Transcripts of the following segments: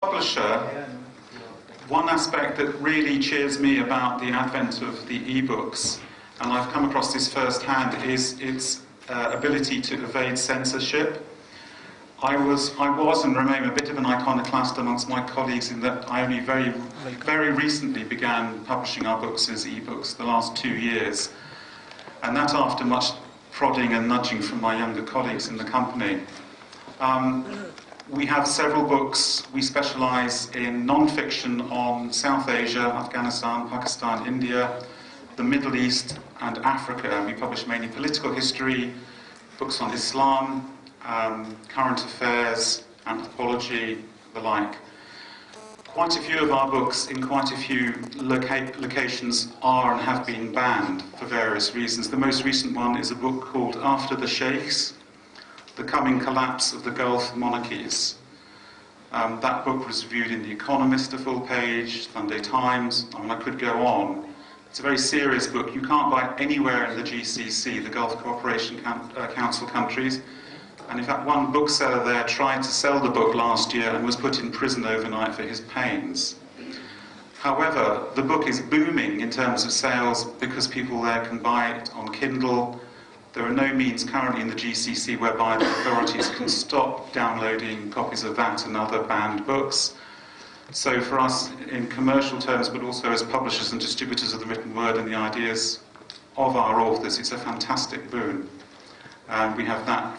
Publisher, one aspect that really cheers me about the advent of the e-books, and I've come across this firsthand, is its ability to evade censorship. I was and remain a bit of an iconoclast amongst my colleagues in that I only very recently began publishing our books as e-books, the last 2 years, and that after much prodding and nudging from my younger colleagues in the company. We have several books. We specialise in non-fiction on South Asia, Afghanistan, Pakistan, India, the Middle East and Africa. We publish mainly political history, books on Islam, current affairs, anthropology, the like. Quite a few of our books in quite a few locations are and have been banned for various reasons. The most recent one is a book called After the Sheikhs, The Coming Collapse of the Gulf Monarchies. That book was reviewed in The Economist, a full page, Sunday Times. I mean, I could go on. It's a very serious book. You can't buy it anywhere in the GCC, the Gulf Cooperation Council countries. And in fact, one bookseller there tried to sell the book last year and was put in prison overnight for his pains. However, the book is booming in terms of sales because people there can buy it on Kindle. There are no means currently in the GCC whereby the authorities can stop downloading copies of that and other banned books. So for us, in commercial terms, but also as publishers and distributors of the written word and the ideas of our authors, it's a fantastic boon. And we have that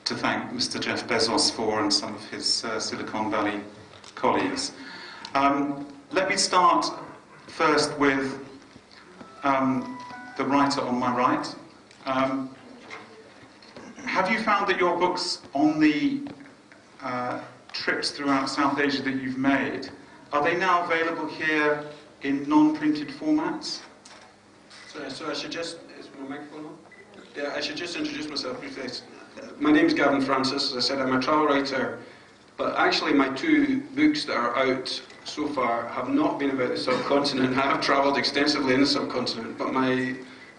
to thank Mr. Jeff Bezos for and some of his Silicon Valley colleagues. Let me start first with the writer on my right. Have you found that your books on the trips throughout South Asia that you've made, are they now available here in non-printed formats? So I should just, is my microphone on? Yeah, I should just introduce myself briefly. My name is Gavin Francis. As I said, I'm a travel writer, but actually my 2 books that are out so far have not been about the subcontinent. I have travelled extensively in the subcontinent, but my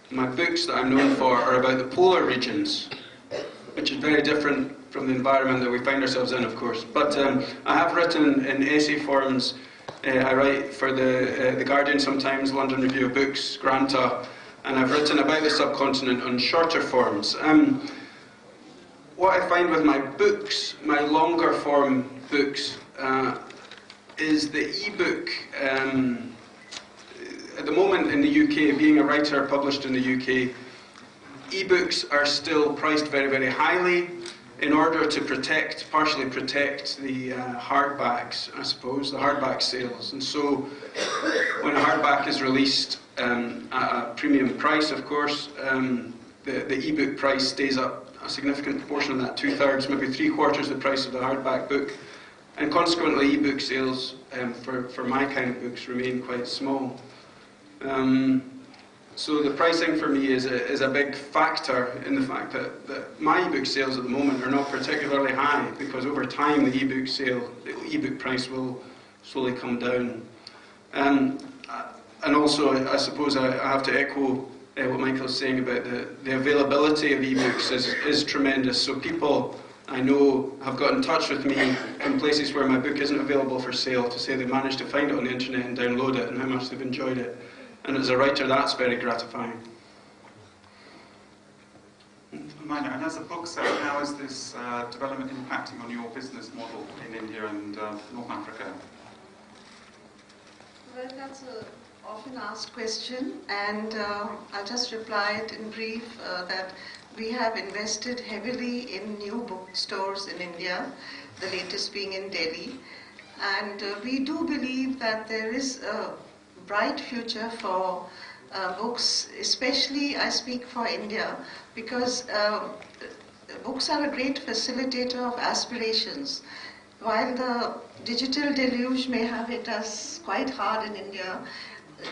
books that I'm known for are about the polar regions, which is very different from the environment that we find ourselves in, of course. But I have written in essay forms. I write for the Guardian sometimes, London Review of Books, Granta, and I've written about the subcontinent on shorter forms. What I find with my books, my longer form books, is the e-book. At the moment in the UK, being a writer published in the UK, e-books are still priced very, very highly in order to partially protect the hardbacks, I suppose, the hardback sales. And so when a hardback is released at a premium price, of course, the e-book price stays up a significant proportion of that, 2/3, maybe 3/4 the price of the hardback book. And consequently, e-book sales for my kind of books remain quite small. So the pricing for me is a big factor in the fact that my e-book sales at the moment are not particularly high, because over time the e-book price will slowly come down. And also, I suppose I have to echo what Michael is saying about the availability of e-books is tremendous. So people I know have got in touch with me in places where my book isn't available for sale to say they managed to find it on the internet and download it and how much they've enjoyed it. And as a writer, that's very gratifying. Maina, and as a bookseller, how is this development impacting on your business model in India and North Africa? Well, that's an often asked question, and I'll just reply it in brief that we have invested heavily in new bookstores in India, the latest being in Delhi, and we do believe that there is a bright future for books, especially I speak for India, because books are a great facilitator of aspirations. While the digital deluge may have hit us quite hard in India,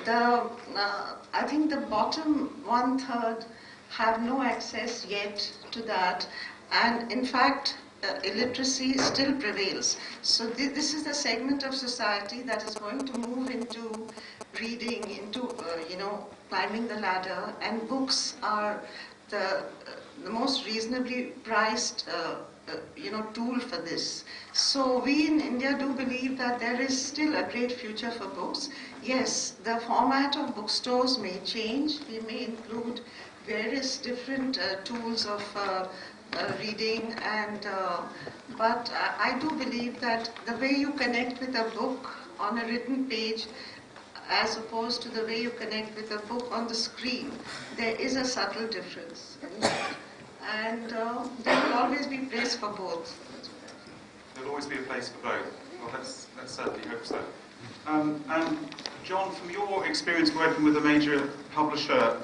I think the bottom 1/3 have no access yet to that, and in fact illiteracy still prevails. So this is the segment of society that is going to move into reading, into climbing the ladder, and books are the most reasonably priced tool for this. So we in India do believe that there is still a great future for books. Yes, the format of bookstores may change. We may include various different tools of reading, but I do believe that the way you connect with a book on a written page as opposed to the way you connect with a book on the screen, there is a subtle difference. And there will always be place for both. There'll always be a place for both. Well, let's certainly hope so. And John, from your experience working with a major publisher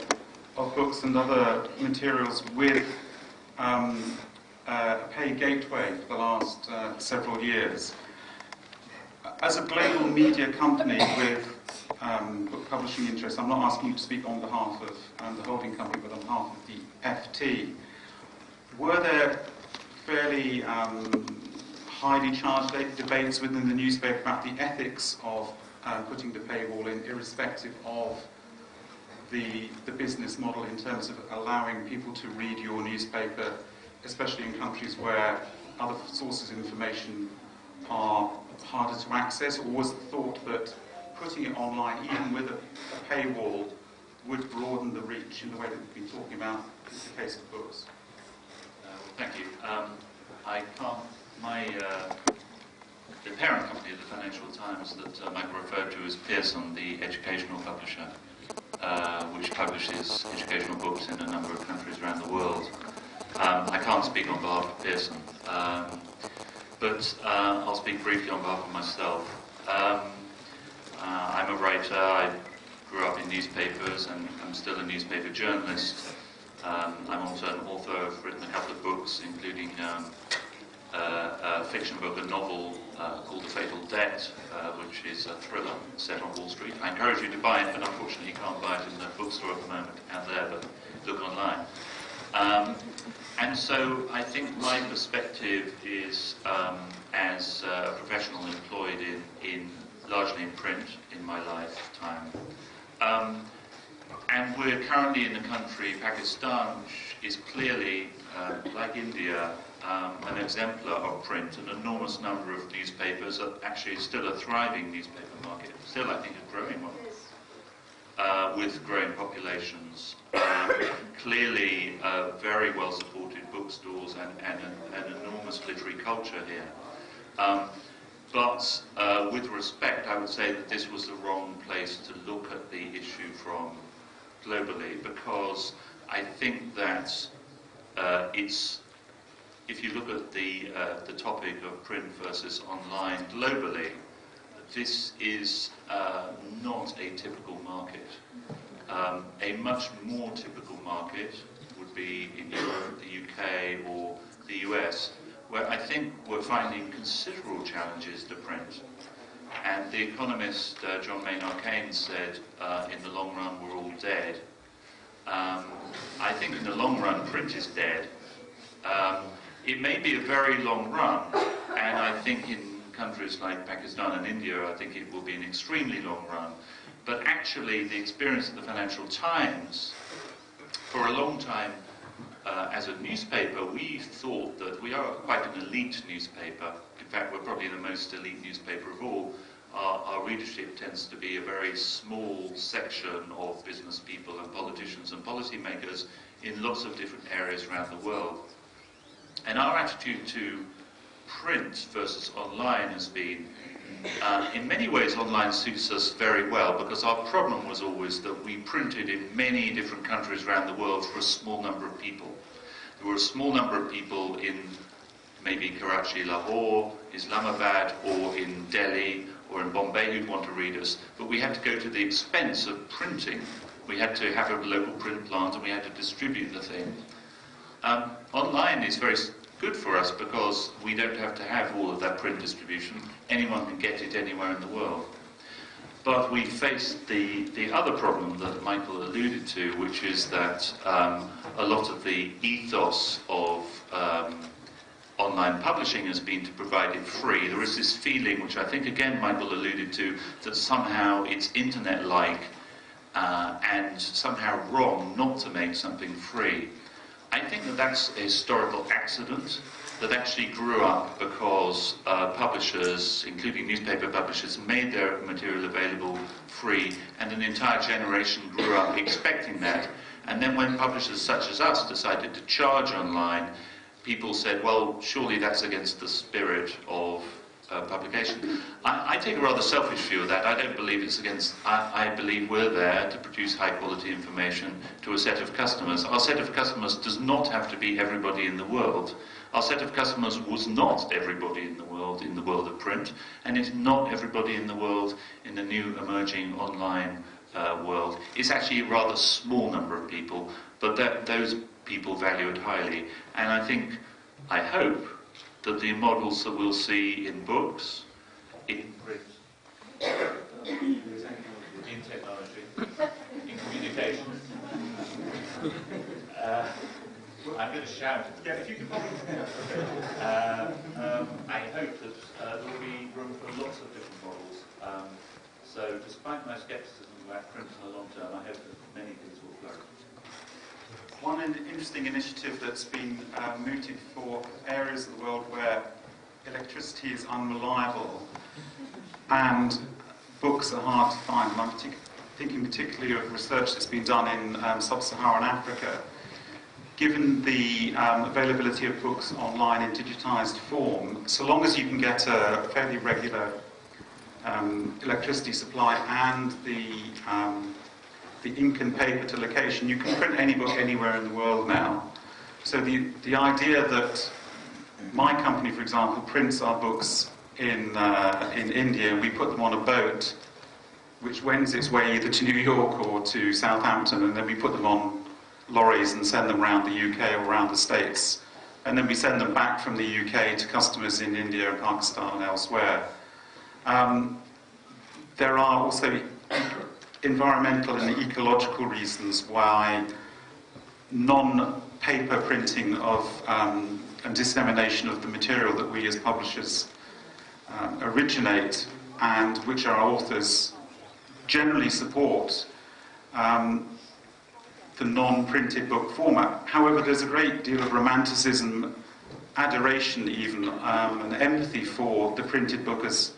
of books and other materials with a pay gateway for the last several years, as a global media company with book publishing interests, I'm not asking you to speak on behalf of the holding company, but on behalf of the FT, were there fairly highly charged debates within the newspaper about the ethics of putting the paywall in, irrespective of the business model in terms of allowing people to read your newspaper, especially in countries where other sources of information are harder to access? Or was the thought that putting it online, even with a paywall, would broaden the reach in the way that we've been talking about in the case of books? Thank you. I can't. The parent company of the Financial Times that Michael referred to is Pearson, the educational publisher, which publishes educational books in a number of countries around the world. I can't speak on behalf of Pearson, but I'll speak briefly on behalf of myself. I'm a writer. I grew up in newspapers and I'm still a newspaper journalist. I'm also an author. I've written a couple of books, including a fiction book, a novel called The Fatal Debt, which is a thriller set on Wall Street. I encourage you to buy it, but unfortunately you can't buy it in the bookstore at the moment out there, but look online. And so I think my perspective is as a professional employed largely in print in my lifetime. And we're currently in a country, Pakistan, which is clearly, like India, an exemplar of print. An enormous number of newspapers, actually still a thriving newspaper market, still I think a growing one, with growing populations. Clearly very well supported bookstores and an enormous literary culture here. But with respect, I would say that this was the wrong place to look at the issue from globally, because I think that if you look at the topic of print versus online globally, this is not a typical market. A much more typical market would be in Europe, the UK, or the US, where I think we're finding considerable challenges to print. And the economist John Maynard Keynes said, in the long run, we're all dead. I think in the long run, print is dead. It may be a very long run, and I think in countries like Pakistan and India, I think it will be an extremely long run. But actually, the experience of the Financial Times, for a long time, as a newspaper, we thought that we are quite an elite newspaper. In fact, we're probably the most elite newspaper of all. Our readership tends to be a very small section of business people and politicians and policymakers in lots of different areas around the world. And our attitude to print versus online has been, in many ways, online suits us very well, because our problem was always that we printed in many different countries around the world for a small number of people. There were a small number of people in maybe Karachi, Lahore, Islamabad, or in Delhi, or in Bombay who'd want to read us, but we had to go to the expense of printing. We had to have a local print plant and we had to distribute the thing. Online is very good for us because we don't have to have all of that print distribution. Anyone can get it anywhere in the world. But we faced the other problem that Michael alluded to, which is that a lot of the ethos of online publishing has been to provide it free. There is this feeling, which I think again Michael alluded to, that somehow it's internet-like and somehow wrong not to make something free. I think that that's a historical accident. that actually grew up because publishers, including newspaper publishers, made their material available free, and an entire generation grew up expecting that. And then when publishers such as us decided to charge online, people said, well, surely that's against the spirit of publication. I take a rather selfish view of that. I don't believe it's against... I believe we're there to produce high-quality information to a set of customers. Our set of customers does not have to be everybody in the world. Our set of customers was not everybody in the world of print, and it's not everybody in the world in the new emerging online world. It's actually a rather small number of people, but those people value it highly. And I hope that the models that we'll see in books, in print, in technology, in communication. I'm going to shout. Yeah, if you can probably. I hope that there will be room for lots of different models. So, despite my scepticism about print in the long term, I hope that many things will flourish. One interesting initiative that's been mooted for areas of the world where electricity is unreliable and books are hard to find, and I'm thinking particularly of research that's been done in sub-Saharan Africa. Given the availability of books online in digitized form, so long as you can get a fairly regular electricity supply and the ink and paper to location, you can print any book anywhere in the world now. So the idea that my company, for example, prints our books in India, and we put them on a boat which wends its way either to New York or to Southampton, and then we put them on lorries and send them around the UK or around the States, and then we send them back from the UK to customers in India and Pakistan and elsewhere. There are also environmental and ecological reasons why non-paper printing of and dissemination of the material that we as publishers originate, and which our authors generally support, the non-printed book format. However, there's a great deal of romanticism, adoration even, and empathy for the printed book as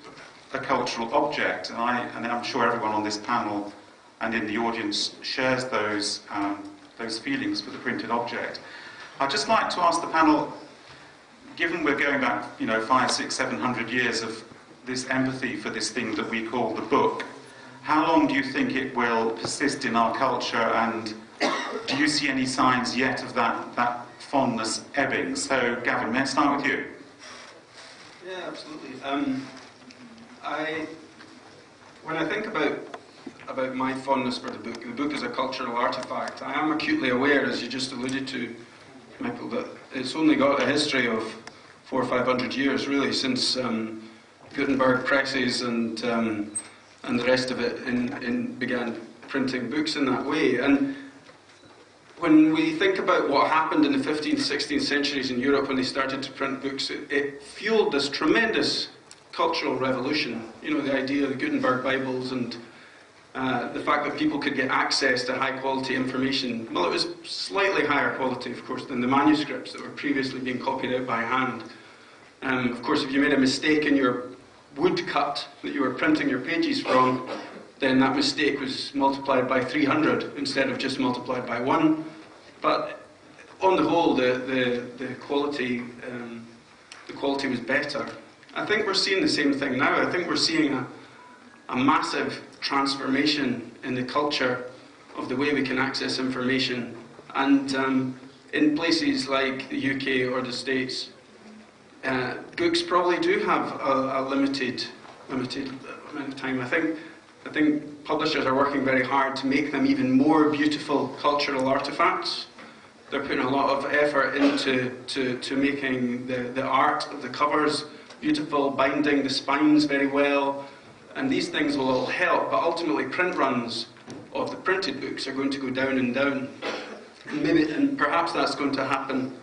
a cultural object, and I'm sure everyone on this panel and in the audience shares those feelings for the printed object. I'd just like to ask the panel, given we're going back, 500, 600, 700 years of this empathy for this thing that we call the book, how long do you think it will persist in our culture, and do you see any signs yet of that fondness ebbing? So, Gavin, may I start with you? Yeah, absolutely. When I think about my fondness for the book is a cultural artifact. I am acutely aware, as you just alluded to, Michael, that it's only got a history of 400 or 500 years, really, since Gutenberg presses and the rest of it began printing books in that way. And when we think about what happened in the 15th, 16th centuries in Europe when they started to print books, it fueled this tremendous cultural revolution. The idea of the Gutenberg Bibles and the fact that people could get access to high-quality information. Well, it was slightly higher quality, of course, than the manuscripts that were previously being copied out by hand. Of course, if you made a mistake in your woodcut that you were printing your pages from, then that mistake was multiplied by 300 instead of just multiplied by 1. But on the whole, the quality was better. I think we're seeing the same thing now. I think we're seeing a massive transformation in the culture of the way we can access information. And in places like the UK or the States, books probably do have a limited amount of time. I think publishers are working very hard to make them even more beautiful cultural artifacts. They're putting a lot of effort into making the art of the covers beautiful, binding the spines very well, and these things will all help, but ultimately print runs of the printed books are going to go down and down. And perhaps that's going to happen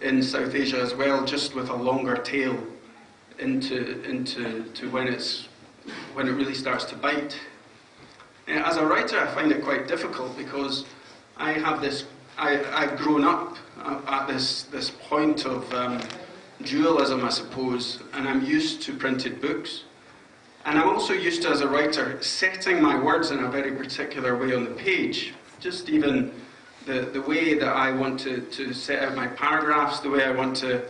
in South Asia as well, just with a longer tail into when it really starts to bite. As a writer, I find it quite difficult because I've grown up at this point of dualism, I suppose, and I'm used to printed books. And I'm also used to, as a writer, setting my words in a very particular way on the page. Just even the way that I want to set out my paragraphs, the way I want to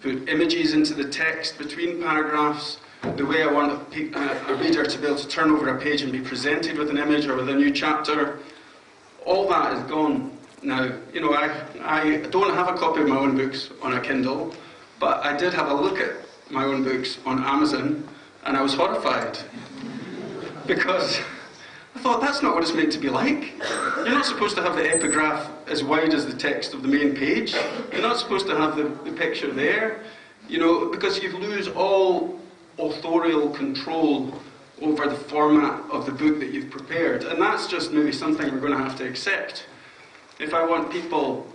put images into the text between paragraphs, the way I want a reader to be able to turn over a page and be presented with an image or with a new chapter. All that is gone now. You know, I don't have a copy of my own books on a Kindle, but I did have a look at my own books on Amazon, and I was horrified. Because I thought, that's not what it's meant to be like. You're not supposed to have the epigraph as wide as the text of the main page. You're not supposed to have the picture there, you know, because you lose all authorial control over the format of the book that you've prepared. And that's just maybe something we're going to have to accept. If I want people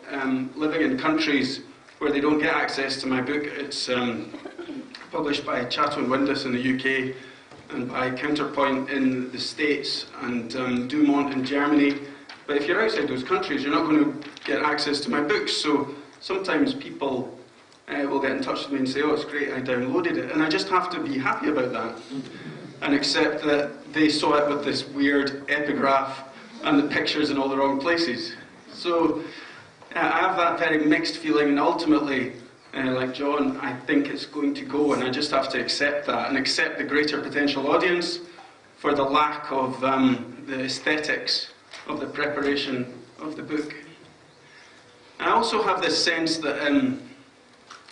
living in countries where they don't get access to my book, it's published by Chatto & Windus in the UK, and by Counterpoint in the States, and Dumont in Germany. But if you're outside those countries, you're not going to get access to my books. So sometimes people will get in touch with me and say, oh, it's great, I downloaded it. And I just have to be happy about that and accept that they saw it with this weird epigraph and the pictures in all the wrong places. So I have that very mixed feeling, and ultimately, like John, I think it's going to go, and I just have to accept that and accept the greater potential audience for the lack of the aesthetics of the preparation of the book. I also have this sense that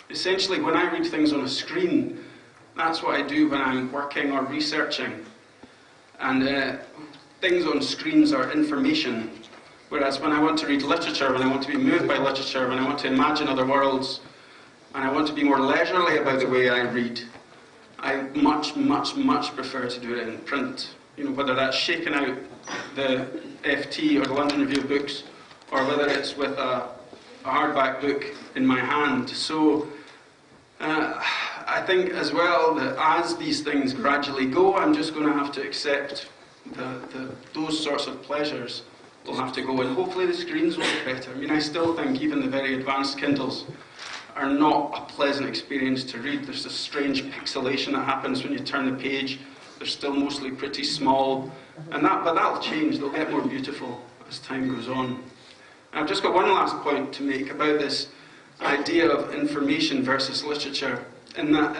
essentially when I read things on a screen, that's what I do when I'm working or researching. And things on screens are information, whereas when I want to read literature, when I want to be moved by literature, when I want to imagine other worlds, and I want to be more leisurely about the way I read, I much, much, much prefer to do it in print. You know, whether that's shaking out the FT or the London Review of Books, or whether it's with a hardback book in my hand. So I think as well that as these things gradually go, I'm just going to have to accept those sorts of pleasures will have to go, and hopefully the screens will get better. I mean, I still think even the very advanced Kindles are not a pleasant experience to read. There's this strange pixelation that happens when you turn the page. They're still mostly pretty small, but that'll change. They'll get more beautiful as time goes on. I've just got one last point to make about this idea of information versus literature, in that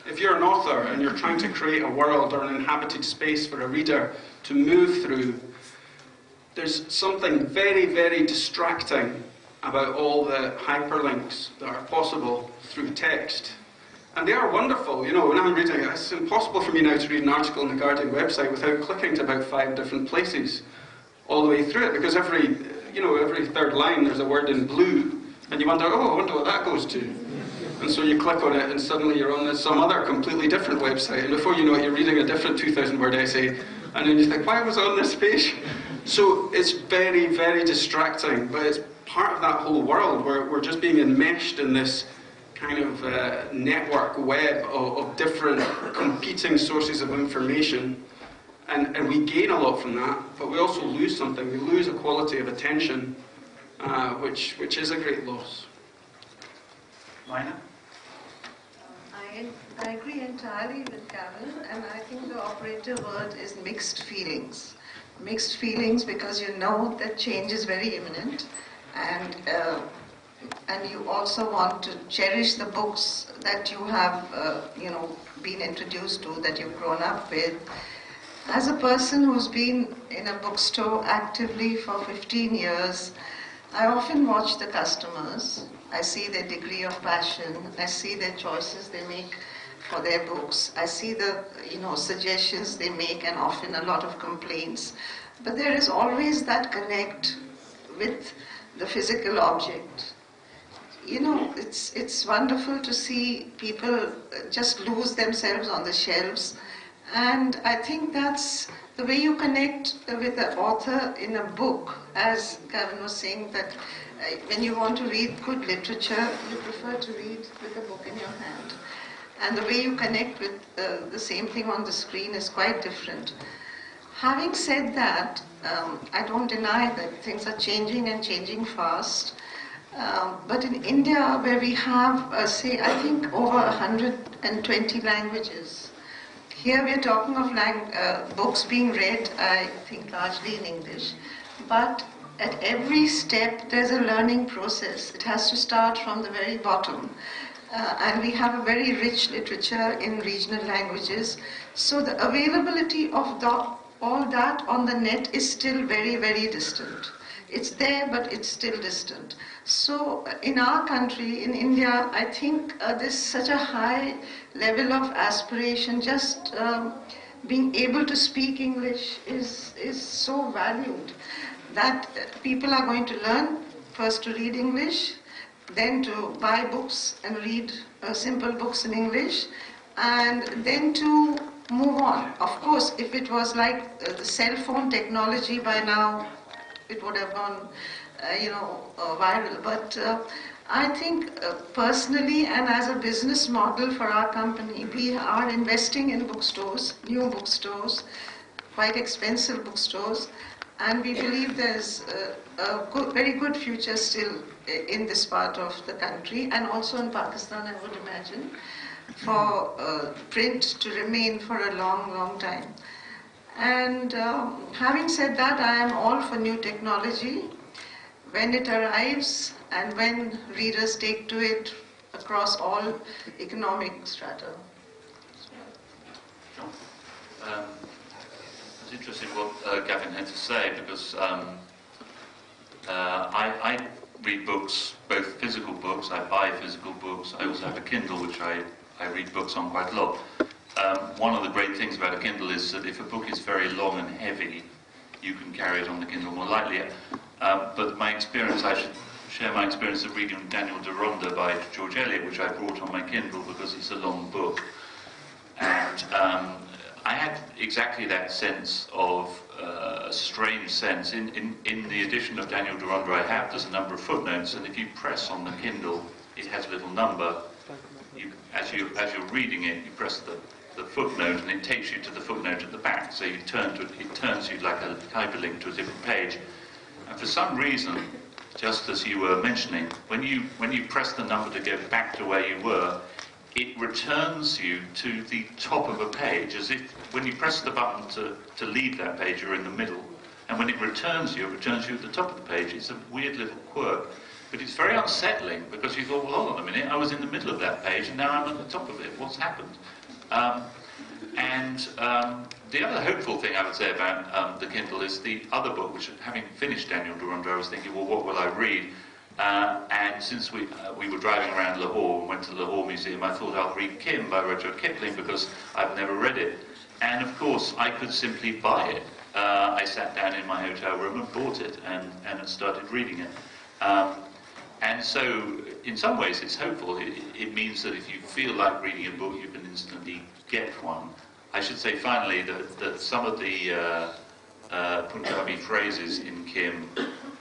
if you're an author and you're trying to create a world or an inhabited space for a reader to move through, there's something very, very distracting about all the hyperlinks that are possible through text. And they are wonderful. You know, when I'm reading it, it's impossible for me now to read an article on the Guardian website without clicking to about 5 different places all the way through it, because every third line there's a word in blue, and you wonder, oh, I wonder what that goes to. And so you click on it, and suddenly you're on some other completely different website, and before you know it, you're reading a different 2,000-word essay, and then you think, why was I on this page? So it's very, very distracting, but it's part of that whole world where we're just being enmeshed in this kind of network web of different competing sources of information, and we gain a lot from that, but we also lose something. We lose a quality of attention, which is a great loss. Maina? I agree entirely with Gavin, and I think the operative word is mixed feelings. Mixed feelings because you know that change is very imminent, and you also want to cherish the books that you have, been introduced to, that you've grown up with. As a person who's been in a bookstore actively for 15 years, I often watch the customers. I see their degree of passion. I see their choices they make for their books. I see the suggestions they make, and often a lot of complaints. But there is always that connect with the physical object. You know, it's wonderful to see people just lose themselves on the shelves, and I think that's the way you connect with the author in a book. As Gavin was saying, that when you want to read good literature, you prefer to read with a book in your hand. And the way you connect with the same thing on the screen is quite different. Having said that, I don't deny that things are changing and changing fast. But in India, where we have, say, I think over 120 languages, here we are talking of books being read, I think, largely in English. But at every step, there's a learning process. It has to start from the very bottom. And we have a very rich literature in regional languages. So the availability of all that on the net is still very, very distant. It's there, but it's still distant. So in our country, in India, I think there's such a high level of aspiration. Just being able to speak English is so valued that people are going to learn first to read English, then to buy books and read simple books in English, and then to move on. Of course, if it was like the cell phone technology, by now it would have gone, viral. But I think personally and as a business model for our company, we are investing in bookstores, new bookstores, quite expensive bookstores, and we believe there's a very good future still in this part of the country, and also in Pakistan, I would imagine, for print to remain for a long, long time. And having said that, I am all for new technology when it arrives and when readers take to it across all economic strata. It's interesting what Gavin had to say, because I read books, both physical books. I buy physical books. I also have a Kindle, which I read books on quite a lot. One of the great things about a Kindle is that if a book is very long and heavy, you can carry it on the Kindle more lightly. But my experience, I should share my experience of reading Daniel Deronda by George Eliot, which I brought on my Kindle because it's a long book. And I had exactly that sense of a strange sense. In the edition of Daniel Deronda there's a number of footnotes, and if you press on the Kindle, it has a little number. As you're reading it, you press the footnote, and it takes you to the footnote at the back. So you turn to it turns you like a hyperlink to a different page. And for some reason, just as you were mentioning, when you press the number to go back to where you were, it returns you to the top of a page, as if when you press the button to leave that page, you're in the middle. And when it returns you at the top of the page. It's a weird little quirk. But it's very unsettling, because you thought, well, hold on a minute, I was in the middle of that page, and now I'm at the top of it. What's happened? The other hopeful thing I would say about the Kindle is the other book, which, having finished Daniel Deronda, I was thinking, well, what will I read? And since we were driving around Lahore and went to the Lahore Museum, I thought I'll read Kim by Rudyard Kipling, because I've never read it. And of course, I could simply buy it. I sat down in my hotel room and bought it and started reading it. And so, in some ways, it's hopeful. It means that if you feel like reading a book, you can instantly get one. I should say, finally, that some of the Punjabi phrases in Kim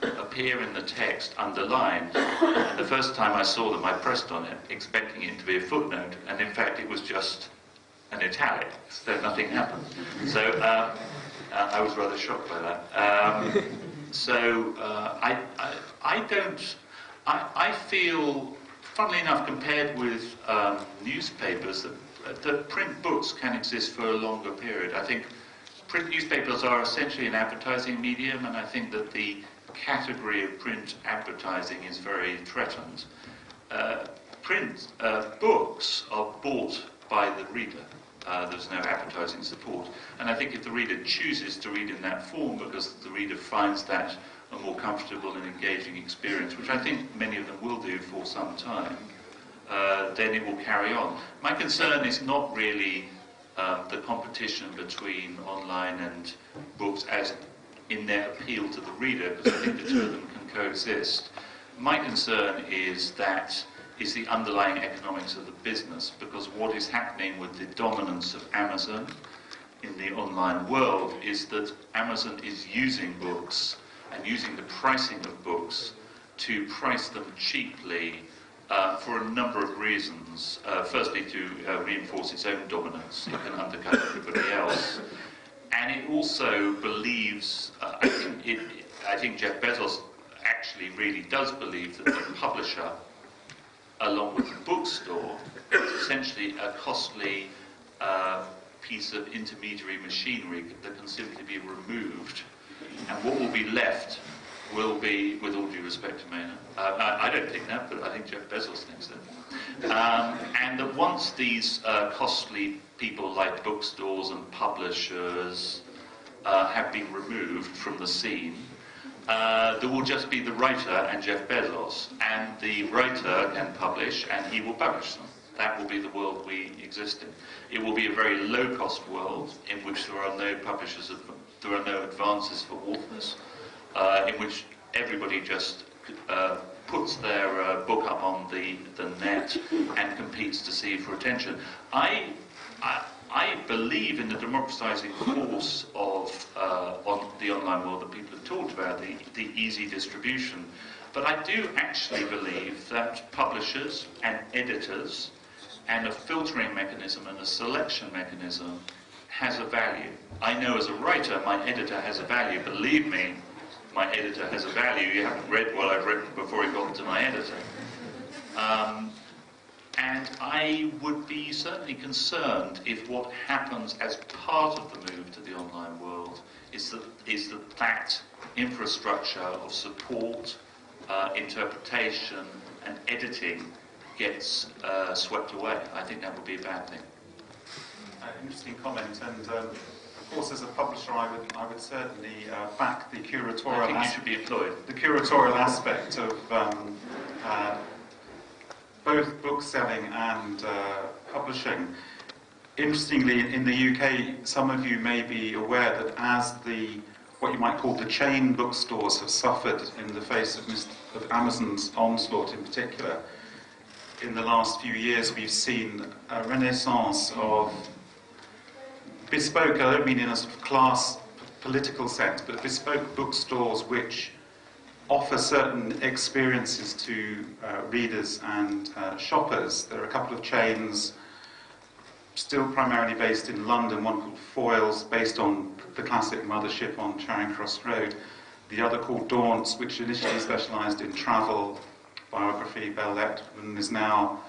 appear in the text underlined. And the first time I saw them, I pressed on it, expecting it to be a footnote, and in fact, it was just an italic, so nothing happened. So I was rather shocked by that. I feel, funnily enough, compared with newspapers, that print books can exist for a longer period. I think print newspapers are essentially an advertising medium, and I think that the category of print advertising is very threatened. Print books are bought by the reader. There's no advertising support. And I think if the reader chooses to read in that form, because the reader finds that a more comfortable and engaging experience, which I think many of them will do for some time, then it will carry on. My concern is not really the competition between online and books as in their appeal to the reader, because I think the two of them can coexist. My concern is the underlying economics of the business, because what is happening with the dominance of Amazon in the online world is that Amazon is using books and using the pricing of books to price them cheaply for a number of reasons. Firstly, to reinforce its own dominance. It can undercut everybody else. And it also believes, I think Jeff Bezos actually really does believe that the publisher, along with the bookstore, is essentially a costly piece of intermediary machinery that can simply be removed, and what will be left will be, with all due respect to Maina, I don't think that, but I think Jeff Bezos thinks that, and that once these costly people like bookstores and publishers have been removed from the scene, there will just be the writer and Jeff Bezos, and the writer can publish and he will publish them. That will be the world we exist in. It will be a very low-cost world in which there are no publishers, there are no advances for authors, in which everybody just puts their book up on the net and competes to see for attention. I believe in the democratizing force of on the online world that people have talked about, the easy distribution. But I do actually believe that publishers and editors and a filtering mechanism and a selection mechanism has a value. I know as a writer, my editor has a value. Believe me, my editor has a value. You haven't read what I've written before it got to my editor. And I would be certainly concerned if what happens as part of the move to the online world is that infrastructure of support, interpretation and editing gets swept away. I think that would be a bad thing. Interesting comment, and of course, as a publisher, I would certainly back the curatorial. I think you should be employed. The curatorial aspect of both book selling and publishing. Interestingly, in the UK, some of you may be aware that as what you might call the chain bookstores have suffered in the face of Amazon's onslaught in particular, in the last few years we've seen a renaissance of bespoke, I don't mean in a sort of class political sense, but bespoke bookstores which offer certain experiences to readers and shoppers. There are a couple of chains, still primarily based in London, one called Foyles, based on the classic mothership on Charing Cross Road, the other called Daunts, which initially specialised in travel, biography, belles-lettres, and is now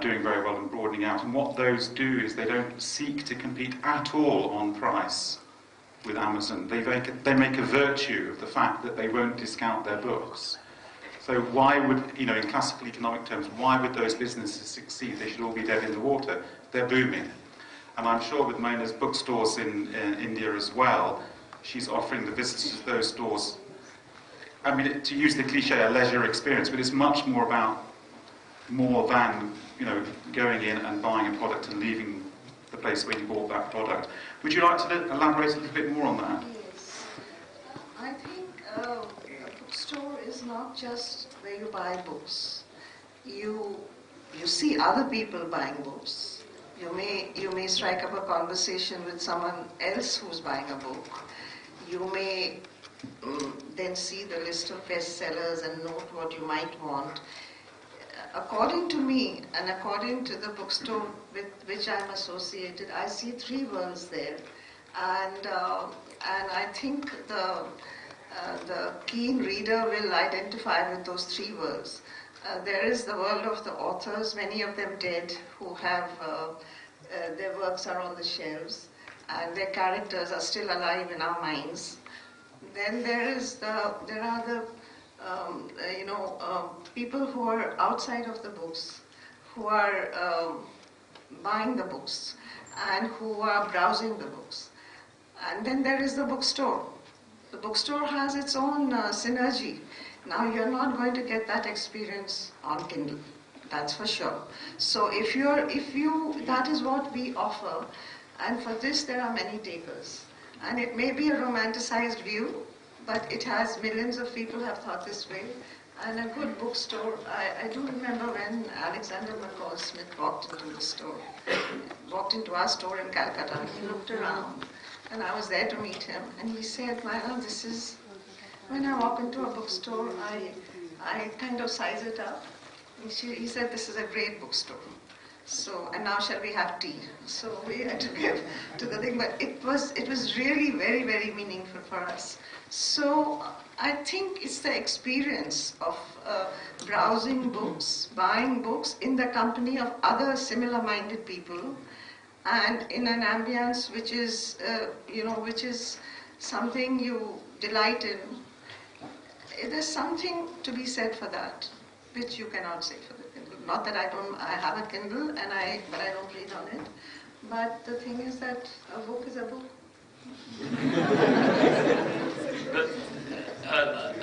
doing very well and broadening out. And what those do is they don't seek to compete at all on price with Amazon. They make a virtue of the fact that they won't discount their books. So why would, in classical economic terms, why would those businesses succeed? They should all be dead in the water. They're booming. And I'm sure with Maina's bookstores in India as well, she's offering the visitors of those stores, I mean, to use the cliche, a leisure experience, but it's much more than, going in and buying a product and leaving the place where you bought that product. Would you like to elaborate a little bit more on that? Yes. I think a bookstore is not just where you buy books. You see other people buying books. You may strike up a conversation with someone else who's buying a book. You may then see the list of bestsellers and note what you might want. According to me, and according to the bookstore with which I'm associated, I see three worlds there, and I think the keen reader will identify with those three worlds. There is the world of the authors, many of them dead, who have their works are on the shelves, and their characters are still alive in our minds. Then there are the people who are outside of the books, who are buying the books and who are browsing the books. And then there is the bookstore. The bookstore has its own synergy. Now you're not going to get that experience on Kindle, that's for sure. So that is what we offer, and for this there are many takers. And it may be a romanticized view, but it has millions of people have thought this way. And a good bookstore, I do remember when Alexander McCall Smith walked into our store in Calcutta, and he looked around, and I was there to meet him, and he said, Maina, this is, when I walk into a bookstore, I kind of size it up. He said, this is a great bookstore. So, and now shall we have tea? So we had to get to the thing, but it was really very, very meaningful for us. So I think it's the experience of browsing books, buying books in the company of other similar-minded people, and in an ambience which is, which is something you delight in. There's something to be said for that, which you cannot say for the Kindle. Not that I have a Kindle, but I don't read on it. But the thing is that a book is a book. But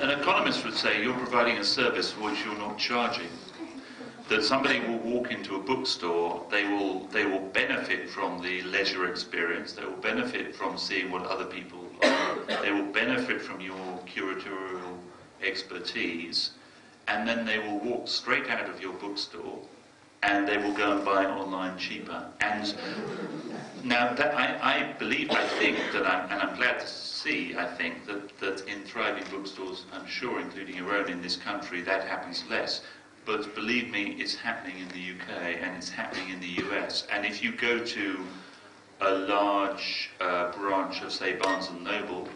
an economist would say you're providing a service for which you're not charging. That somebody will walk into a bookstore, they will benefit from the leisure experience, they will benefit from seeing what other people are, they will benefit from your curatorial expertise, and then they will walk straight out of your bookstore and they will go and buy it online cheaper. And now that I think that I'm glad to see, I think that in thriving bookstores, I'm sure including your own in this country, that happens less. But believe me, it's happening in the UK and it's happening in the US. And if you go to a large branch of, say, Barnes & Noble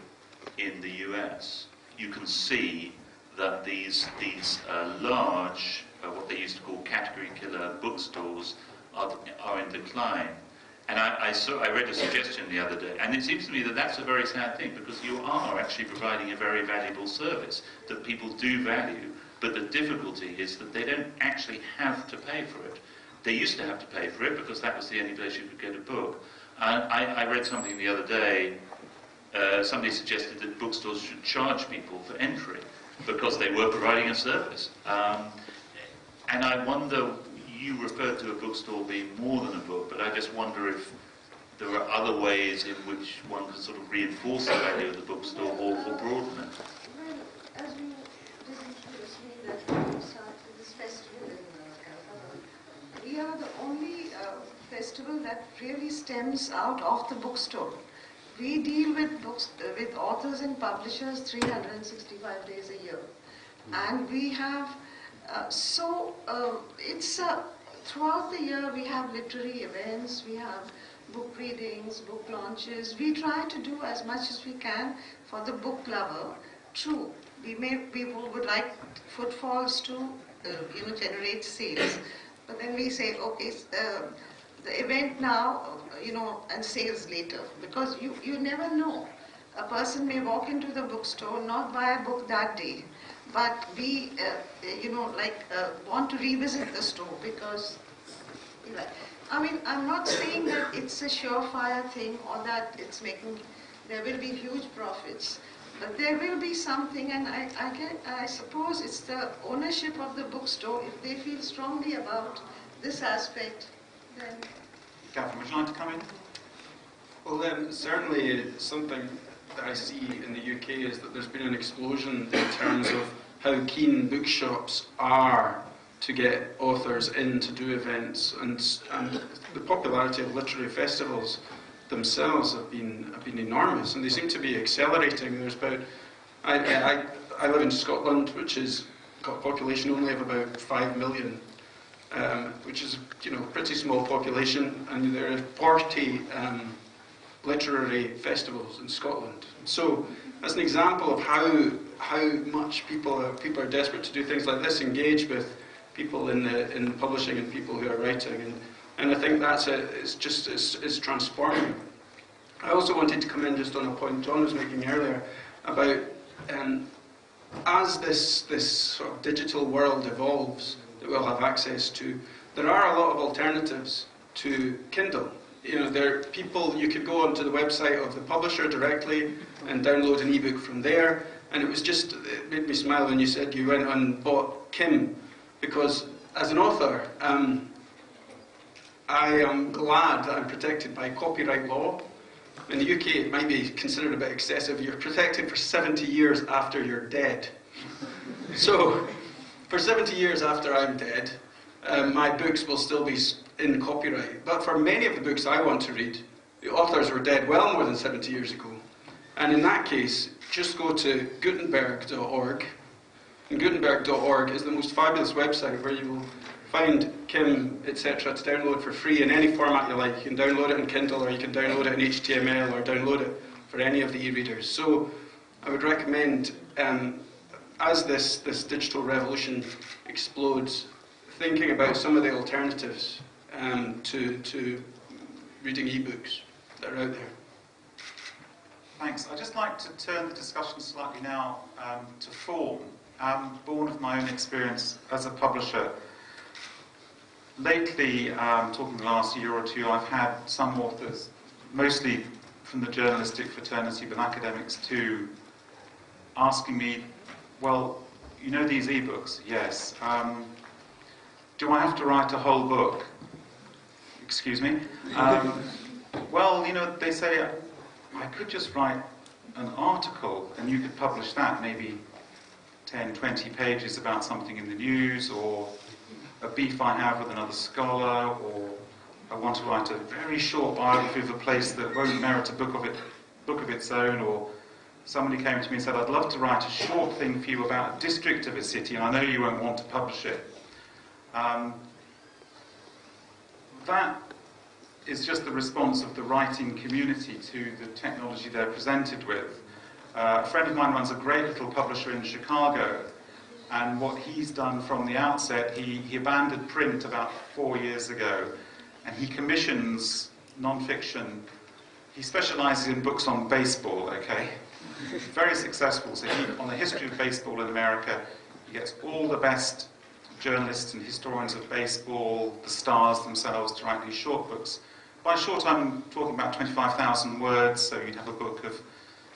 in the US, you can see that these large, what they used to call category killer bookstores are in decline. And I read a suggestion the other day, and it seems to me that that's a very sad thing, because you are actually providing a very valuable service that people do value. But the difficulty is that they don't actually have to pay for it. They used to have to pay for it because that was the only place you could get a book. And I read something the other day, somebody suggested that bookstores should charge people for entry because they were providing a service. And I wonder, you referred to a bookstore being more than a book, but I just wonder if there are other ways in which one can sort of reinforce the value of the bookstore or broaden it. Well, as you did introduce me that we started this festival in Calcutta, we are the only festival that really stems out of the bookstore. We deal with books, with authors and publishers 365 days a year. And we have, throughout the year we have literary events, we have book readings, book launches. We try to do as much as we can for the book lover. True, people would like footfalls to generate sales. But then we say, okay, the event now, and sales later, because you never know. A person may walk into the bookstore, not buy a book that day, but be, want to revisit the store because, I'm not saying that it's a surefire thing or that there will be huge profits, but there will be something, and I suppose it's the ownership of the bookstore. If they feel strongly about this aspect, then... Gavin, would you like to come in? Well, certainly something that I see in the UK is that there's been an explosion in terms of how keen bookshops are to get authors in to do events, and the popularity of literary festivals themselves have been enormous, and they seem to be accelerating. There's about, I live in Scotland, which has got a population only of about 5 million. Which is, a pretty small population, and there are 40 literary festivals in Scotland. So, as an example of how much people are desperate to do things like this, engage with people in publishing and people who are writing, and I think it's transforming. I also wanted to come in just on a point John was making earlier about as this sort of digital world evolves that we'll have access to, there are a lot of alternatives to Kindle. There are people, you could go onto the website of the publisher directly and download an ebook from there, and it made me smile when you said you went and bought Kim, because as an author, I am glad that I'm protected by copyright law. In the UK, it might be considered a bit excessive. You're protected for 70 years after you're dead. So, for 70 years after I'm dead, my books will still be in copyright. But for many of the books I want to read, the authors were dead well more than 70 years ago. And in that case, just go to Gutenberg.org. And Gutenberg.org is the most fabulous website where you will find Kim, etc. to download for free in any format you like. You can download it in Kindle, or you can download it in HTML, or download it for any of the e-readers. So I would recommend, as this digital revolution explodes, thinking about some of the alternatives to reading e-books that are out there. Thanks. I'd just like to turn the discussion slightly now to form, born of my own experience as a publisher. Lately, talking the last year or two, I've had some authors, mostly from the journalistic fraternity, but academics too, asking me, well, you know these e-books? Yes. Do I have to write a whole book? Excuse me? Well, you know, they say, I could just write an article and you could publish that, maybe 10, 20 pages about something in the news, or a beef I have with another scholar, or I want to write a very short biography of a place that won't merit a book of its own, or somebody came to me and said, I'd love to write a short thing for you about a district of a city, and I know you won't want to publish it. That is just the response of the writing community to the technology they're presented with. A friend of mine runs a great little publisher in Chicago, and what he's done from the outset, he abandoned print about 4 years ago, and he commissions non-fiction. He specializes in books on baseball, okay? Very successful. So on the history of baseball in America, he gets all the best journalists and historians of baseball, the stars themselves, to write these short books. By short, I'm talking about 25,000 words, so you'd have a book of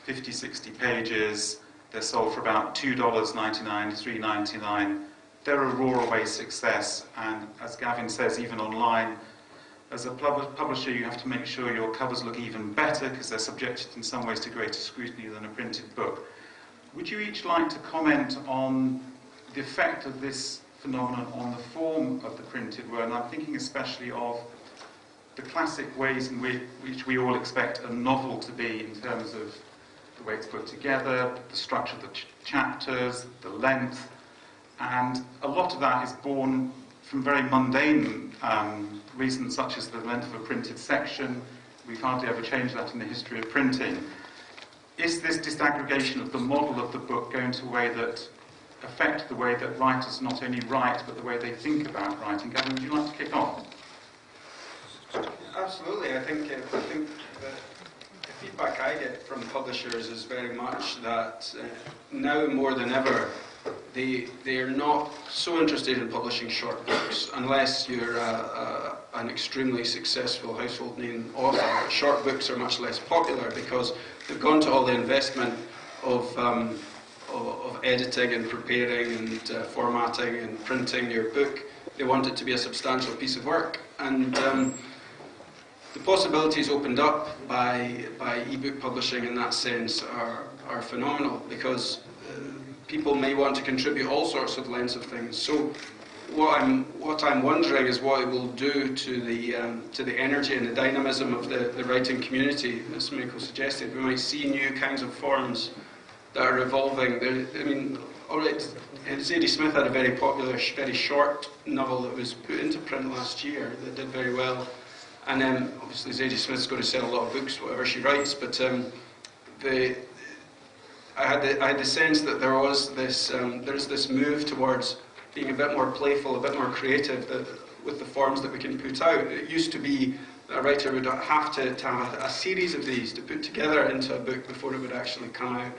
50, 60 pages. They're sold for about $2.99, $3.99. They're a roar-away success, and as Gavin says, even online, as a publisher, you have to make sure your covers look even better, because they're subjected in some ways to greater scrutiny than a printed book. Would you each like to comment on the effect of this phenomenon on the form of the printed word? And I'm thinking especially of the classic ways in which we all expect a novel to be, in terms of the way it's put together, the structure of the chapters, the length, and a lot of that is born from very mundane reasons, such as the length of a printed section. We've hardly ever changed that in the history of printing. Is this disaggregation of the model of the book going to affect the way that writers not only write, but the way they think about writing? Gavin, would you like to kick off? Absolutely. I think the feedback I get from publishers is very much that now more than ever, they are not so interested in publishing short books unless you're an extremely successful household name author. Short books are much less popular because they've gone to all the investment of editing and preparing and formatting and printing your book. They want it to be a substantial piece of work, and the possibilities opened up by e-book publishing in that sense are phenomenal, because people may want to contribute all sorts of lengths of things. So what I'm wondering is what it will do to the energy and the dynamism of the writing community. As Michael suggested, we might see new kinds of forms that are evolving. I mean, all right, Zadie Smith had a very popular, very short novel that was put into print last year that did very well. And then, obviously, Zadie Smith's going to sell a lot of books, whatever she writes. But I had the sense that there's this move towards being a bit more playful, a bit more creative with the forms that we can put out. It used to be that a writer would have to have a series of these to put together into a book before it would actually come out.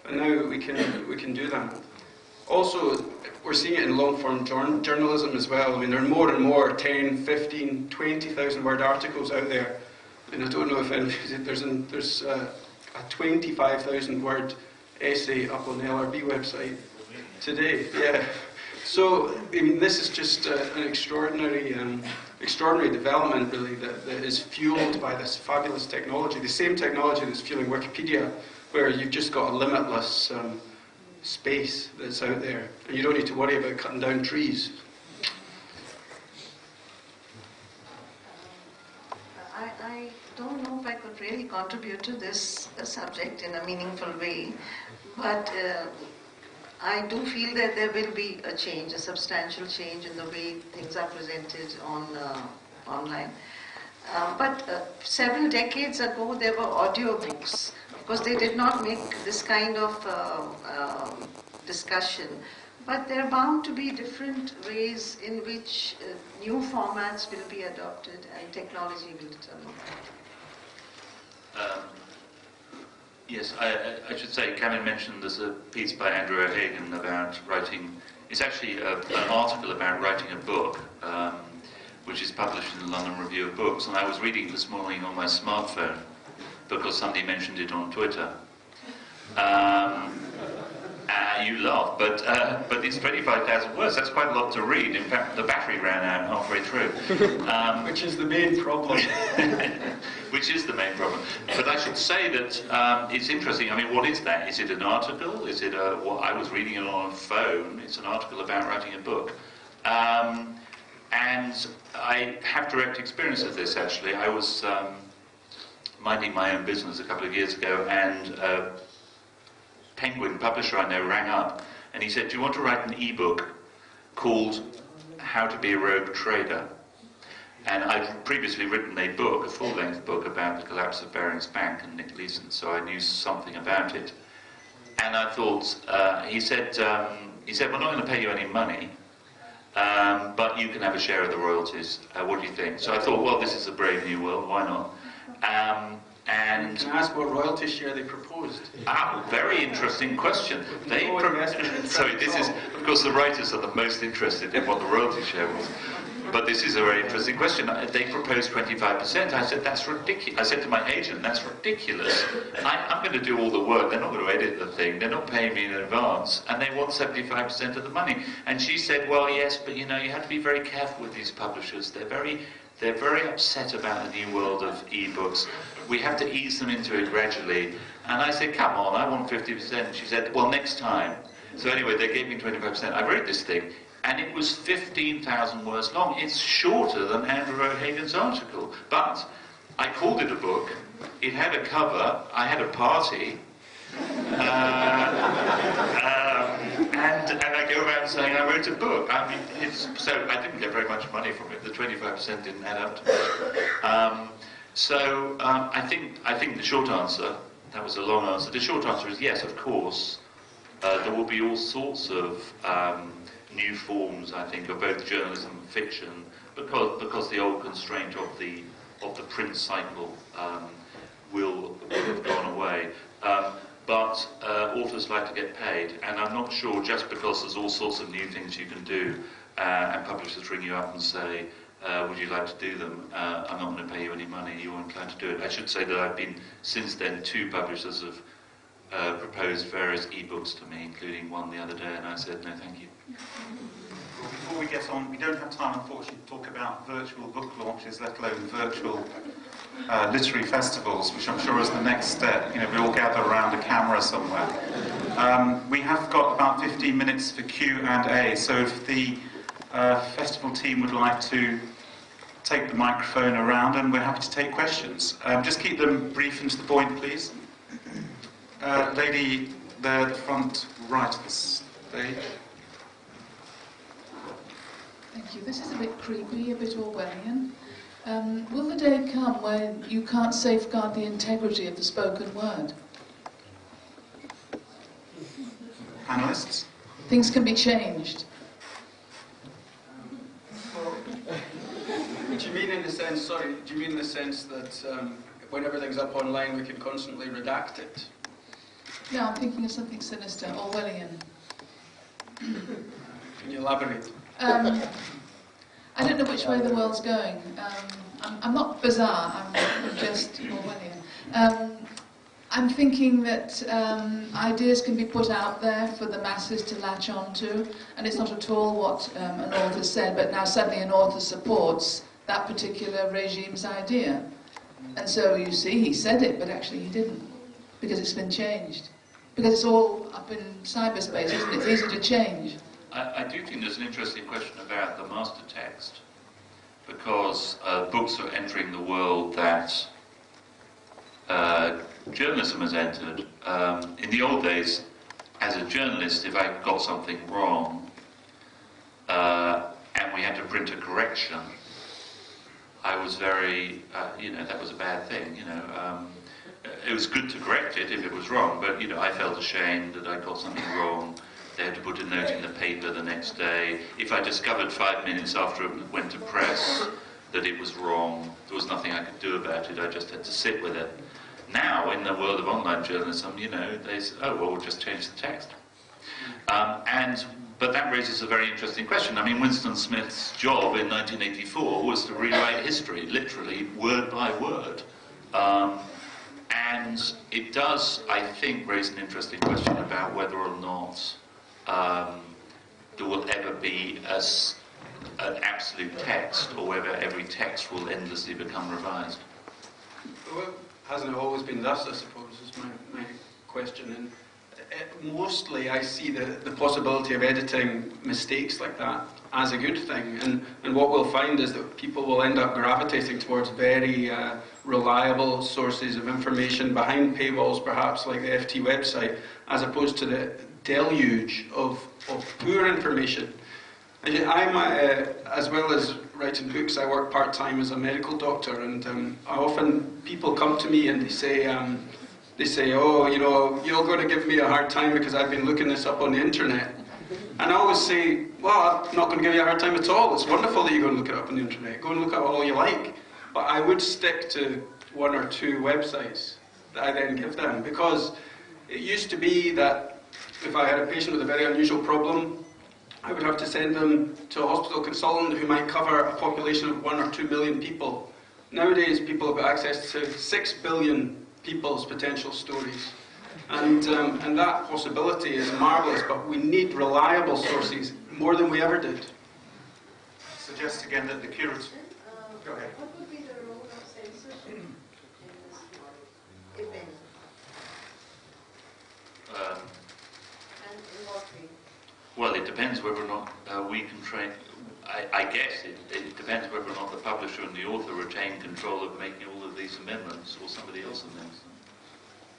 But now we can do that. Also, we're seeing it in long-form journalism as well. I mean, there are more and more 10, 15, 20,000 word articles out there. And I don't know if there's a 25,000 word essay up on the LRB website today. Yeah. So, I mean, this is just an extraordinary development, really, that is fueled by this fabulous technology. The same technology that's fueling Wikipedia, where you've just got a limitless space that's out there, and you don't need to worry about cutting down trees. I don't know if I could really contribute to this subject in a meaningful way, but I do feel that there will be a change, a substantial change in the way things are presented on online. But several decades ago, there were audiobooks. Of course, they did not make this kind of discussion. But there are bound to be different ways in which new formats will be adopted and technology will determine that. Yes, I should say, Gavin mentioned there's a piece by Andrew O'Hagan about writing, it's actually an article about writing a book, which is published in the London Review of Books, and I was reading it this morning on my smartphone because somebody mentioned it on Twitter. You laugh, but it's 25,000 words. That's quite a lot to read. In fact, the battery ran out halfway through. Which is the main problem. Which is the main problem. But I should say that it's interesting. I mean, what is that? Is it an article? Is it I was reading it on a phone. It's an article about writing a book. And I have direct experience of this, actually. I was minding my own business a couple of years ago, and Penguin publisher I know rang up and he said, do you want to write an e-book called How to Be a Rogue Trader? And I'd previously written a book, a full-length book about the collapse of Barings Bank and Nick Leeson, so I knew something about it. And I thought, he said, we're not going to pay you any money, but you can have a share of the royalties. What do you think? So I thought, well, this is a brave new world, why not? And can I ask what royalty share they proposed? Very interesting question. Sorry, this is, of course, the writers are the most interested in what the royalty share was. But this is a very interesting question. They proposed 25%. I said, that's ridiculous. I said to my agent, that's ridiculous. I'm going to do all the work. They're not going to edit the thing. They're not paying me in advance. And they want 75% of the money. And she said, well, yes, but you know, you have to be very careful with these publishers. They're very upset about the new world of e-books. We have to ease them into it gradually. And I said, come on, I want 50%. She said, well, next time. So anyway, they gave me 25%. I wrote this thing, and it was 15,000 words long. It's shorter than Andrew O'Hagan's article. But I called it a book. It had a cover. I had a party. And I go around saying I wrote a book. I mean, so I didn't get very much money from it. The 25% didn't add up to much. I think the short answer, that was a long answer, the short answer is yes, of course. There will be all sorts of new forms, I think, of both journalism and fiction, because the old constraint of the print cycle will have gone away. But authors like to get paid, and I'm not sure just because there's all sorts of new things you can do, and publishers ring you up and say, would you like to do them? I'm not going to pay you any money, you're inclined to do it. I should say that I've been, since then, 2 publishers have proposed various e-books to me, including one the other day, and I said, no thank you. Well, before we get on, we don't have time, unfortunately, to talk about virtual book launches, let alone virtual literary festivals, which I'm sure is the next step. You know, we all gather around a camera somewhere. We have got about 15 minutes for Q&A, so if the festival team would like to take the microphone around, and we're happy to take questions. Just keep them brief and to the point, please. Lady there, the front right of the stage. Thank you. This is a bit creepy, a bit Orwellian. Will the day come when you can't safeguard the integrity of the spoken word? Panelists? Things can be changed. Do you mean in the sense, sorry, do you mean in the sense that when everything's up online we can constantly redact it? No, I'm thinking of something sinister, Orwellian. Can you elaborate? I don't know which way the world's going. I'm not bizarre, I'm just Orwellian. I'm thinking that ideas can be put out there for the masses to latch on to, and it's not at all what an author said, but now suddenly an author supports that particular regime's idea. And so you see, he said it, but actually he didn't, because it's been changed. Because it's all up in cyberspace, isn't it? It's easy to change. I do think there's an interesting question about the master text, because books are entering the world that journalism has entered. In the old days, as a journalist, if I got something wrong and we had to print a correction, I was very, that was a bad thing. It was good to correct it if it was wrong, but I felt ashamed that I got something wrong. They had to put a note in the paper the next day. If I discovered 5 minutes after it went to press that it was wrong, there was nothing I could do about it. I just had to sit with it. Now, in the world of online journalism, they say, oh, well, we'll just change the text. But that raises a very interesting question. I mean, Winston Smith's job in 1984 was to rewrite history, literally, word by word. And it does, I think, raise an interesting question about whether or not there will ever be an absolute text, or whether every text will endlessly become revised. Well, hasn't it always been thus, I suppose, is my question. And mostly I see the possibility of editing mistakes like that as a good thing. And what we'll find is that people will end up gravitating towards very reliable sources of information behind paywalls, perhaps like the FT website, as opposed to the deluge of poor information. I'm, as well as writing books, I work part-time as a medical doctor, and often people come to me and they say, oh, you're going to give me a hard time because I've been looking this up on the internet. And I always say, well, I'm not going to give you a hard time at all. It's wonderful that you're going to look it up on the internet. Go and look at it all you like. But I would stick to 1 or 2 websites that I then give them, because it used to be that if I had a patient with a very unusual problem, I would have to send them to a hospital consultant who might cover a population of 1 or 2 million people. Nowadays, people have got access to 6 billion people's potential stories. And that possibility is marvellous, but we need reliable sources more than we ever did. Suggest again that the curator... Go ahead. What would be the role of censorship in this model, if any? And in what way? Well, it depends whether or not we can train... I guess it depends whether or not the publisher and the author retain control of making all of these amendments, or somebody else amends them.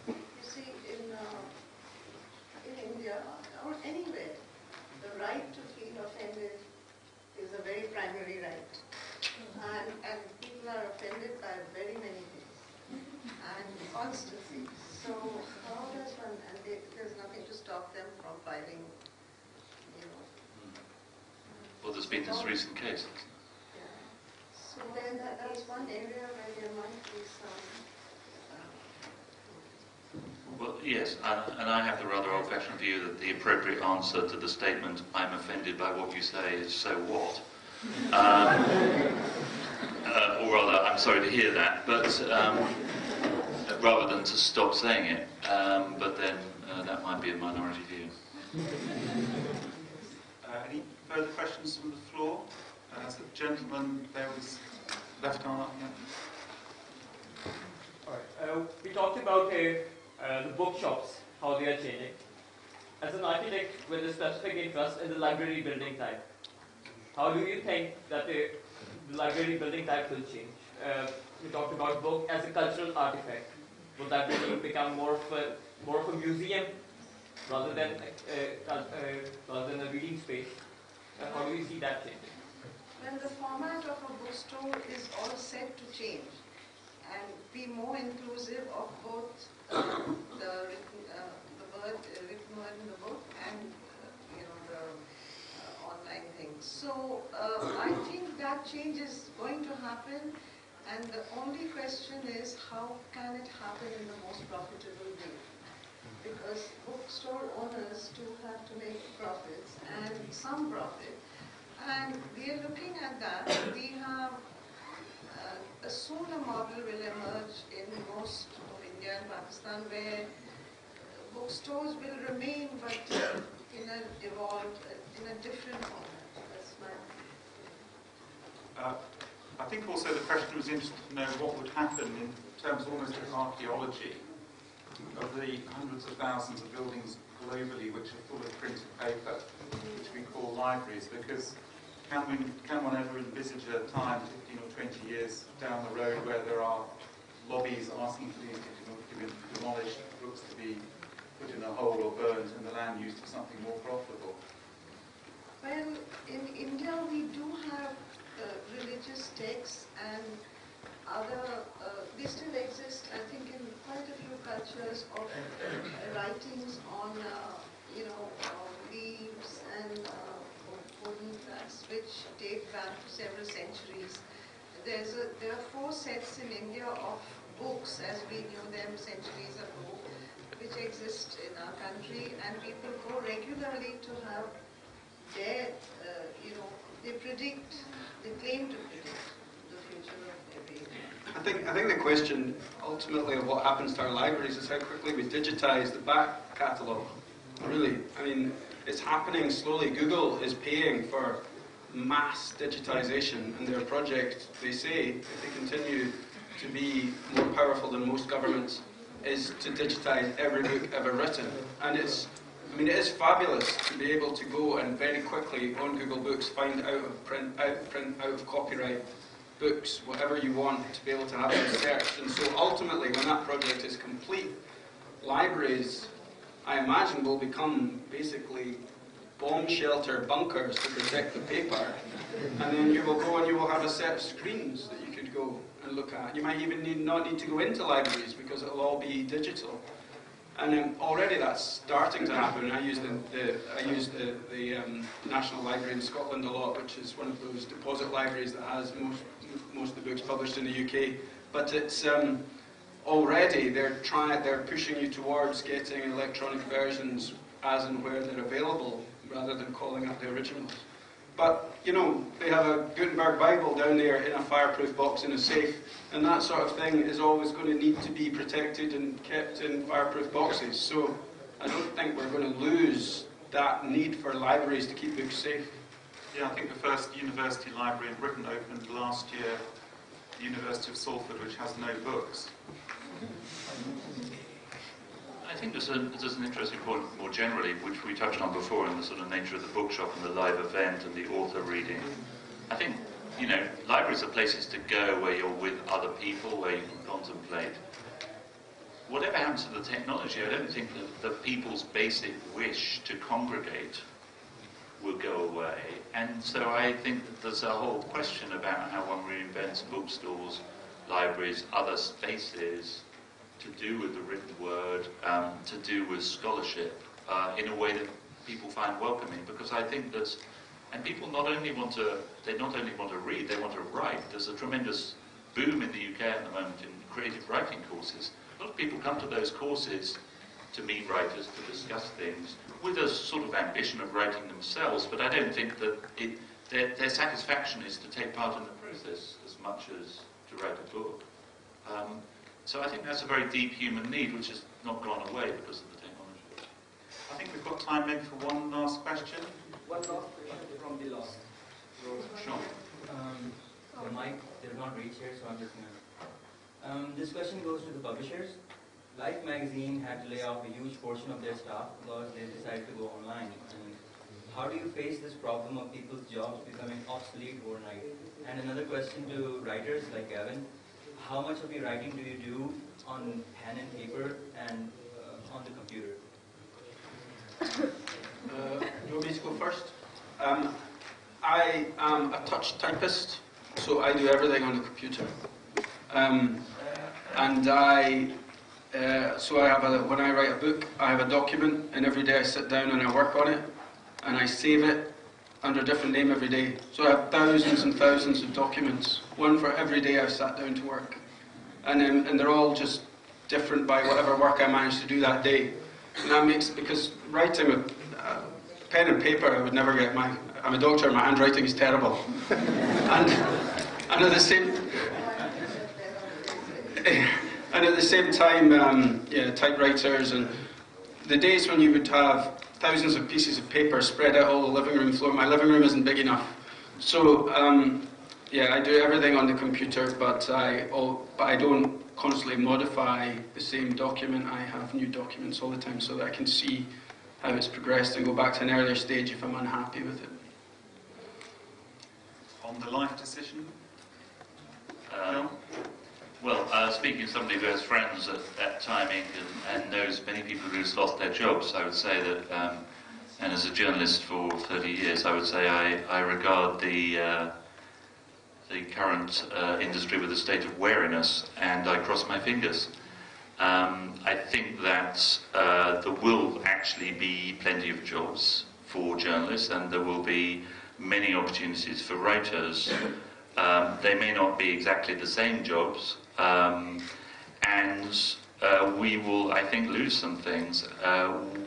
You see, in India, or anywhere, the right to feel offended is a very primary right. And people are offended by very many things, and constantly. So how does one, and there's nothing to stop them from filing, Well, there's been this recent case. Yeah. So then that's one area where there might be some... Well, yes, and I have the rather old-fashioned view that the appropriate answer to the statement, I'm offended by what you say, is so what? Or rather, I'm sorry to hear that, but rather than to stop saying it, but then that might be a minority view. Any further questions from the floor? As the gentleman there was left arm up here. All right. We talked about the bookshops, how they are changing. As an architect with a specific interest in the library building type, how do you think that the library building type will change? We talked about book as a cultural artifact. Will that really become more of a museum rather than a reading space? How do you see that changing? Well, the format of a bookstore is all set to change and be more inclusive of both the written word in the book and the online things. So I think that change is going to happen, and the only question is how can it happen in the most profitable way? Because bookstore owners do have to make profits, and some profit. And we are looking at that. We have soon a model will emerge in most of India and Pakistan where bookstores will remain, but in a different format. That's my opinion. I think also the question was interested to know what would happen in terms almost of archaeology of the hundreds of thousands of buildings globally which are full of printed paper, which we call libraries, because can one ever envisage a time 15 or 20 years down the road where there are lobbies asking for these demolished books to be put in a hole or burned and the land used for something more profitable? Well, in India we do have religious texts and other, they still exist, I think, in quite a few cultures of writings on, leaves and wooden crafts which date back to several centuries. There are 4 sets in India of books as we knew them centuries ago, which exist in our country, and people go regularly to have their, they claim to predict the future of their baby. I think the question ultimately of what happens to our libraries is how quickly we digitise the back catalogue. Really, I mean, it's happening slowly. Google is paying for mass digitisation, and their project, they say, if they continue to be more powerful than most governments, is to digitise every book ever written. And it is fabulous to be able to go and very quickly on Google Books find out of print, out of copyright books, whatever you want, to be able to have them searched. And so ultimately, when that project is complete, libraries, I imagine, will become basically bomb shelter bunkers to protect the paper. And then you will go and you will have a set of screens that you could go and look at. You might even not need to go into libraries because it will all be digital. And already that's starting to happen. I use the National Library in Scotland a lot, which is one of those deposit libraries that has most of the books published in the UK. But it's already they're pushing you towards getting electronic versions as and where they're available, rather than calling up the originals. But, they have a Gutenberg Bible down there in a fireproof box in a safe, and that sort of thing is always going to need to be protected and kept in fireproof boxes. So I don't think we're going to lose that need for libraries to keep books safe. Yeah, I think the first university library in Britain opened last year, the University of Salford, which has no books. I think there's an interesting point more generally, which we touched on before, in the sort of nature of the bookshop and the live event and the author reading. I think, libraries are places to go where you're with other people, where you can contemplate. Whatever happens to the technology, I don't think that the people's basic wish to congregate will go away. And so I think that there's a whole question about how one reinvents bookstores, libraries, other spaces, to do with the written word, to do with scholarship, in a way that people find welcoming. Because I think that, and people not only want to read, they want to write. There's a tremendous boom in the UK at the moment in creative writing courses. A lot of people come to those courses to meet writers, to discuss things, with a sort of ambition of writing themselves, but I don't think that their satisfaction is to take part in the process as much as to write a book. So I think that's a very deep human need, which has not gone away because of the technology. I think we've got time maybe for one last question. One last question from the last. Sure. The mic did not reach here, so I'm just going to... This question goes to the publishers. Life magazine had to lay off a huge portion of their staff because they decided to go online. And how do you face this problem of people's jobs becoming obsolete overnight? And another question to writers like Gavin. How much of your writing do you do on pen and paper and on the computer? Do you want me to go first? I am a touch typist, so I do everything on the computer. When I write a book, I have a document, and every day I sit down and I work on it, and I save it under a different name every day. So I have thousands and thousands of documents, one for every day I've sat down to work. And they're all just different by whatever work I managed to do that day. And that makes, because writing with pen and paper, I would never get I'm a doctor, my handwriting is terrible. and at the same time, typewriters, and the days when you would have thousands of pieces of paper spread out all the living room floor. My living room isn't big enough. So, I do everything on the computer, but I don't constantly modify the same document. I have new documents all the time so that I can see how it's progressed and go back to an earlier stage if I'm unhappy with it. On the life decision? Well, speaking as somebody who has friends at Time Inc. and knows many people who've lost their jobs, I would say that, and as a journalist for 30 years, I would say I regard the current industry with a state of wariness, and I cross my fingers. I think that there will actually be plenty of jobs for journalists, and there will be many opportunities for writers. They may not be exactly the same jobs, and we will, I think, lose some things.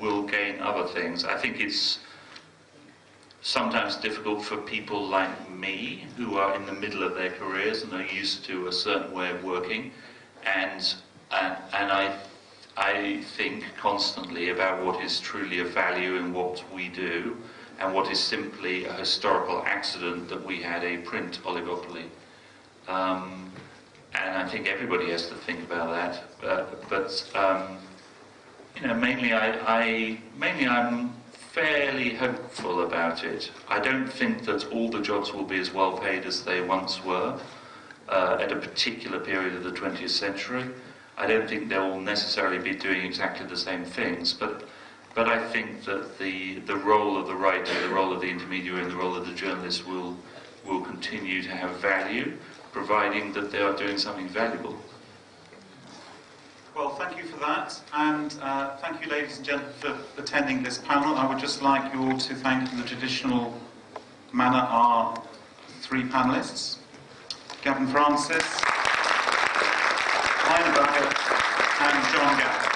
We'll gain other things. I think it's sometimes difficult for people like me, who are in the middle of their careers and are used to a certain way of working, and I think constantly about what is truly of value in what we do, and what is simply a historical accident that we had a print oligopoly. And I think everybody has to think about that. You know, mainly I'm fairly hopeful about it. I don't think that all the jobs will be as well paid as they once were at a particular period of the 20th century. I don't think they'll necessarily be doing exactly the same things, but I think that the role of the writer, the role of the intermediary, and the role of the journalist will continue to have value, providing that they are doing something valuable. Well, thank you for that, and thank you, ladies and gentlemen, for attending this panel. I would just like you all to thank, in the traditional manner, our three panellists: Gavin Francis, Maina, Bhagat, and John Gavin.